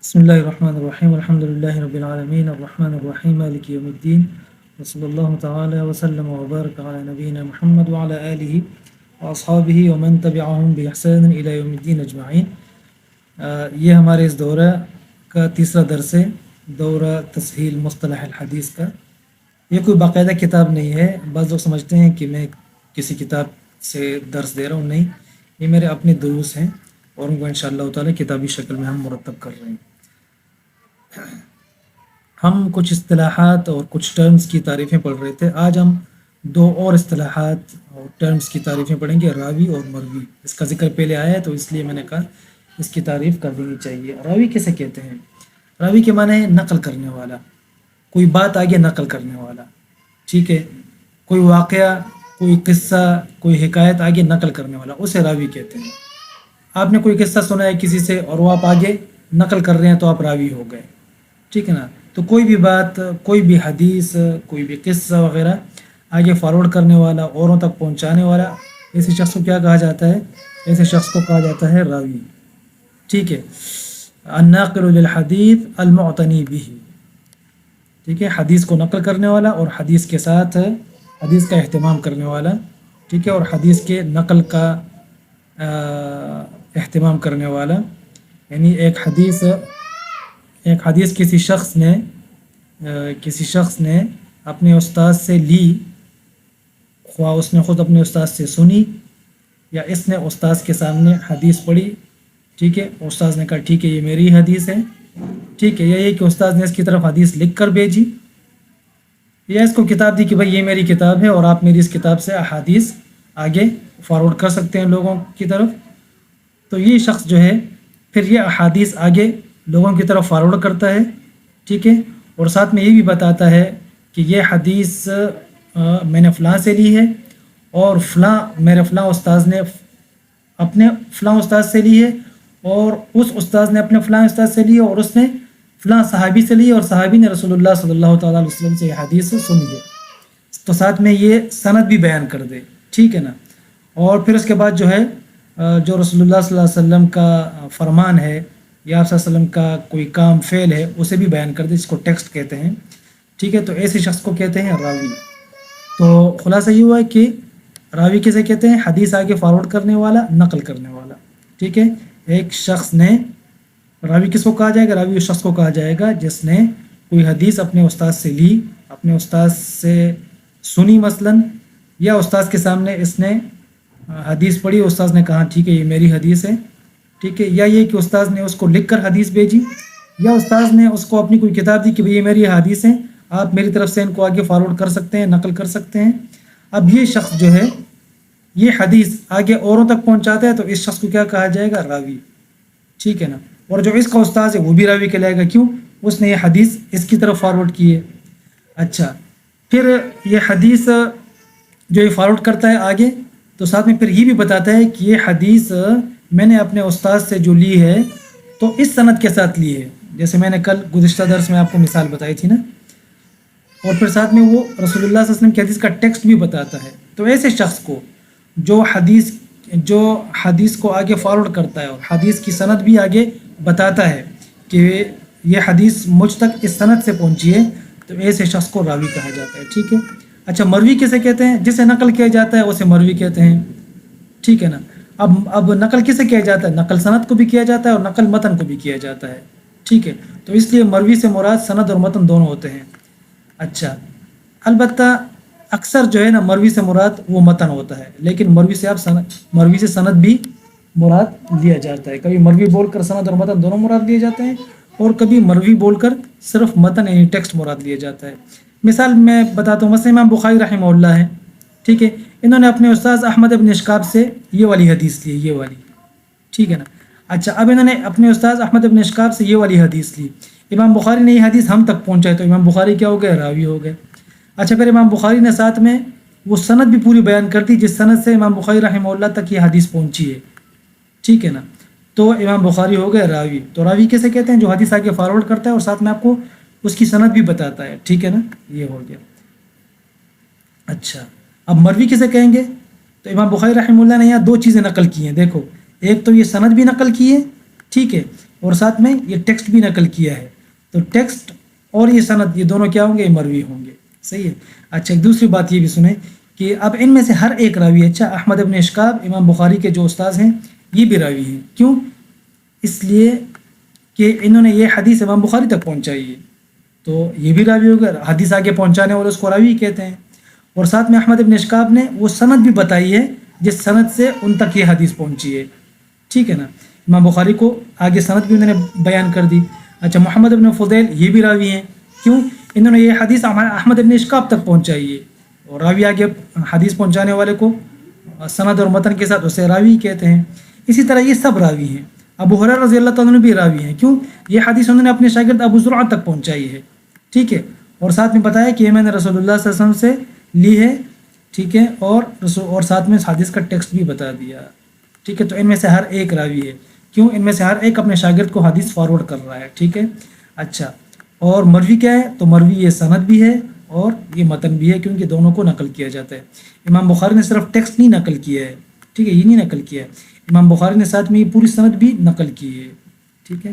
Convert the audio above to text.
بسم الله الرحمن الرحيم الحمد لله رب العالمين الرحمن الرحيم مالك يوم الدين وصلى الله تعالى وسلم وبارك على نبينا محمد وعلى آله وأصحابه ومن تبعهم بإحسان إلى يوم الدين أجمعين۔ یہ ہمارے اس دورہ کا تیسرا درس ہے، دورہ تصحیح مصطلح الحدیث کا۔ یہ کوئی باقاعدہ کتاب نہیں ہے، بعض لوگ سمجھتے ہیں کہ میں کسی کتاب سے درس دے رہا ہوں، نہیں، یہ میرے اپنے دروس ہیں اور ان کو انشاءاللہ تعالی کتابی شکل میں ہم مرتب کر رہے ہیں۔ ہم کچھ اصطلاحات اور کچھ ٹرمز کی تعریفیں پڑھ رہے تھے، آج ہم دو اور اصطلاحات اور ٹرمز کی تعریفیں پڑھیں گے، راوی اور مروی۔ اس کا ذکر پہلے آیا ہے تو اس لیے میں نے کہا اس کی تعریف کر دینی چاہیے۔ راوی کسے کہتے ہیں؟ راوی کے معنی ہے نقل کرنے والا، کوئی بات آگے نقل کرنے والا، ٹھیک ہے، کوئی واقعہ، کوئی قصہ، کوئی حکایت آگے نقل کرنے والا، اسے راوی کہتے ہیں۔ آپ نے کوئی قصہ سنا ہے کسی سے اور وہ آپ آگے نقل کر رہے ہیں تو آپ راوی ہو گئے، ٹھیک ہے نا۔ تو کوئی بھی بات، کوئی بھی حدیث، کوئی بھی قصہ وغیرہ آگے فارورڈ کرنے والا، اوروں تک پہنچانے والا، ایسے شخص کو کیا کہا جاتا ہے؟ ایسے شخص کو کہا جاتا ہے راوی، ٹھیک ہے۔ الناقل للحدیث المعتنی بہ، ٹھیک ہے، حدیث کو نقل کرنے والا اور حدیث کے ساتھ حدیث کا اہتمام کرنے والا، ٹھیک ہے، اور حدیث کے نقل کا اہتمام کرنے والا۔ یعنی ایک حدیث کسی شخص نے اپنے استاد سے لی، خواہ اس نے خود اپنے استاد سے سنی یا اس نے استاد کے سامنے حدیث پڑھی، ٹھیک ہے، استاد نے کہا ٹھیک ہے یہ میری حدیث ہے، ٹھیک ہے، یا یہ کہ استاد نے اس کی طرف حدیث لکھ کر بھیجی یا اس کو کتاب دی کہ بھائی یہ میری کتاب ہے اور آپ میری اس کتاب سے احادیث آگے فارورڈ کر سکتے ہیں لوگوں کی طرف۔ تو یہ شخص جو ہے پھر یہ احادیث آگے لوگوں کی طرف فارورڈ کرتا ہے، ٹھیک ہے، اور ساتھ میں یہ بھی بتاتا ہے کہ یہ حدیث میں نے فلاں سے لی ہے اور میرے فلاں استاذ نے اپنے فلاں استاد سے لی ہے اور اس استاذ نے اپنے فلاں استاد سے لی ہے اور اس نے فلاں صحابی سے لی ہے اور صحابی نے رسول اللہ صلی اللہ تعالیٰ علیہ وسلم سے یہ حدیث سنی ہے، تو ساتھ میں یہ سند بھی بیان کر دے، ٹھیک ہے نا۔ اور پھر اس کے بعد جو ہے جو رسول اللہ صلی اللہ علیہ وسلم کا فرمان ہے یا آپ صلی اللہ علیہ وسلم کا کوئی کام فعل ہے اسے بھی بیان کر دے، جس کو ٹیکسٹ کہتے ہیں، ٹھیک ہے۔ تو ایسے شخص کو کہتے ہیں راوی۔ تو خلاصہ یہ ہوا ہے کہ راوی کسے کہتے ہیں؟ حدیث آگے فارورڈ کرنے والا، نقل کرنے والا، ٹھیک ہے۔ ایک شخص نے، راوی کس کو کہا جائے گا؟ راوی اس شخص کو کہا جائے گا جس نے کوئی حدیث اپنے استاد سے لی، اپنے استاد سے سنی مثلاً، یا استاد کے سامنے اس نے حدیث پڑھی، استاد نے کہا ٹھیک ہے یہ میری حدیث ہے، ٹھیک ہے، یا یہ کہ استاد نے اس کو لکھ کر حدیث بھیجی یا استاد نے اس کو اپنی کوئی کتاب دی کہ بھئی یہ میری حدیث ہیں، آپ میری طرف سے ان کو آگے فارورڈ کر سکتے ہیں، نقل کر سکتے ہیں۔ اب یہ شخص جو ہے یہ حدیث آگے اوروں تک پہنچاتا ہے تو اس شخص کو کیا کہا جائے گا؟ راوی، ٹھیک ہے نا۔ اور جو اس کا استاد ہے وہ بھی راوی کہلائے گا، کیوں؟ اس نے یہ حدیث اس کی طرف فارورڈ کی ہے۔ اچھا، پھر یہ حدیث جو یہ فارورڈ کرتا ہے آگے تو ساتھ میں پھر یہ بھی بتاتا ہے کہ یہ حدیث میں نے اپنے استاد سے جو لی ہے تو اس سند کے ساتھ لی ہے، جیسے میں نے کل گزشتہ درس میں آپ کو مثال بتائی تھی نا۔ اور پھر ساتھ میں وہ رسول اللہ صلی اللہ علیہ وسلم کی حدیث کا ٹیکسٹ بھی بتاتا ہے۔ تو ایسے شخص کو جو حدیث کو آگے فارورڈ کرتا ہے اور حدیث کی سند بھی آگے بتاتا ہے کہ یہ حدیث مجھ تک اس سند سے پہنچی ہے، تو ایسے شخص کو راوی کہا جاتا ہے، ٹھیک ہے۔ اچھا، مروی کسے کہتے ہیں؟ جسے نقل کیا جاتا ہے اسے مروی کہتے ہیں، ٹھیک ہے نا۔ اب نقل کسے کیا جاتا ہے؟ نقل سند کو بھی کیا جاتا ہے اور نقل متن کو بھی کیا جاتا ہے، ٹھیک ہے۔ تو اس لیے مروی سے مراد سند اور متن دونوں ہوتے ہیں۔ اچھا، البتہ اکثر جو ہے نا مروی سے مراد وہ متن ہوتا ہے، لیکن مروی سے سند بھی مراد لیا جاتا ہے۔ کبھی مروی بول کر سند اور متن دونوں مراد لیے جاتے ہیں اور کبھی مروی بول کر صرف متن یعنی ٹیکسٹ مراد لیا جاتا ہے۔ مثال میں بتاتا ہوں، مثلا امام بخاری رحمہ اللہ ہے، ٹھیک ہے، انہوں نے اپنے استاد احمد بن اشکاب سے یہ والی حدیث لی، یہ والی، ٹھیک ہے نا۔ اچھا، اب انہوں نے اپنے استاد احمد بن اشکاب سے یہ والی حدیث لی، امام بخاری نے یہ حدیث ہم تک پہنچائی تو امام بخاری کیا ہو گئے؟ راوی ہو گئے۔ اچھا، پھر امام بخاری نے ساتھ میں وہ سند بھی پوری بیان کر دی جس سند سے امام بخاری رحمہ اللہ تک یہ حدیث پہنچی ہے، ٹھیک ہے نا۔ تو امام بخاری ہو گئے راوی۔ تو راوی کیسے کہتے ہیں؟ جو حدیث آگے فارورڈ کرتا ہے اور ساتھ میں آپ کو اس کی سند بھی بتاتا ہے، ٹھیک ہے نا، یہ ہو گیا۔ اچھا، اب مروی کسے کہیں گے؟ تو امام بخاری رحمہ اللہ نے یہاں دو چیزیں نقل کی ہیں، دیکھو، ایک تو یہ سند بھی نقل کی ہے، ٹھیک ہے، اور ساتھ میں یہ ٹیکسٹ بھی نقل کیا ہے، تو ٹیکسٹ اور یہ سند یہ دونوں کیا ہوں گے؟ مروی ہوں گے، صحیح ہے۔ اچھا ایک دوسری بات یہ بھی سنیں کہ اب ان میں سے ہر ایک راوی، اچھا احمد ابن اشکاب امام بخاری کے جو استاذ ہیں یہ بھی راوی ہیں، کیوں؟ اس لیے کہ انہوں نے یہ حدیث امام بخاری تک پہنچائی ہے، تو یہ بھی راوی ہو گیا، حدیث آگے پہنچانے والے اس کو راوی کہتے ہیں۔ اور ساتھ میں احمد ابن اشکاب نے وہ سند بھی بتائی ہے جس سند سے ان تک یہ حدیث پہنچی ہے، ٹھیک ہے نا، امام بخاری کو آگے سند بھی انہوں نے بیان کر دی۔ اچھا محمد ابن فضیل یہ بھی راوی ہیں، کیوں؟ انہوں نے یہ حدیث احمد ابن اشکاب تک پہنچائی ہے، اور راوی آگے حدیث پہنچانے والے کو سند اور متن کے ساتھ اسے راوی کہتے ہیں۔ اسی طرح یہ سب راوی ہیں، ابو ہریرہ رضی اللہ تعالیٰ عنہ بھی راوی ہیں، کیوں؟ یہ حدیث انہوں نے اپنے شاگرد ابو زرعہ تک پہنچائی ہے، ٹھیک ہے، اور ساتھ میں بتایا کہ یہ میں نے رسول اللہ صلی اللہ علیہ وسلم سے لی ہے، ٹھیک ہے، اور ساتھ میں اس حدیث کا ٹیکسٹ بھی بتا دیا، ٹھیک ہے۔ تو ان میں سے ہر ایک راوی ہے، کیوں؟ ان میں سے ہر ایک اپنے شاگرد کو حدیث فارورڈ کر رہا ہے، ٹھیک ہے۔ اچھا اور مروی کیا ہے؟ تو مروی یہ سند بھی ہے اور یہ متن بھی ہے، کیونکہ دونوں کو نقل کیا جاتا ہے۔ امام بخاری نے صرف ٹیکسٹ نہیں نقل کیا ہے، ٹھیک ہے، یہ نہیں نقل کیا ہے، امام بخاری نے ساتھ میں یہ پوری سند بھی نقل کی ہے، ٹھیک ہے۔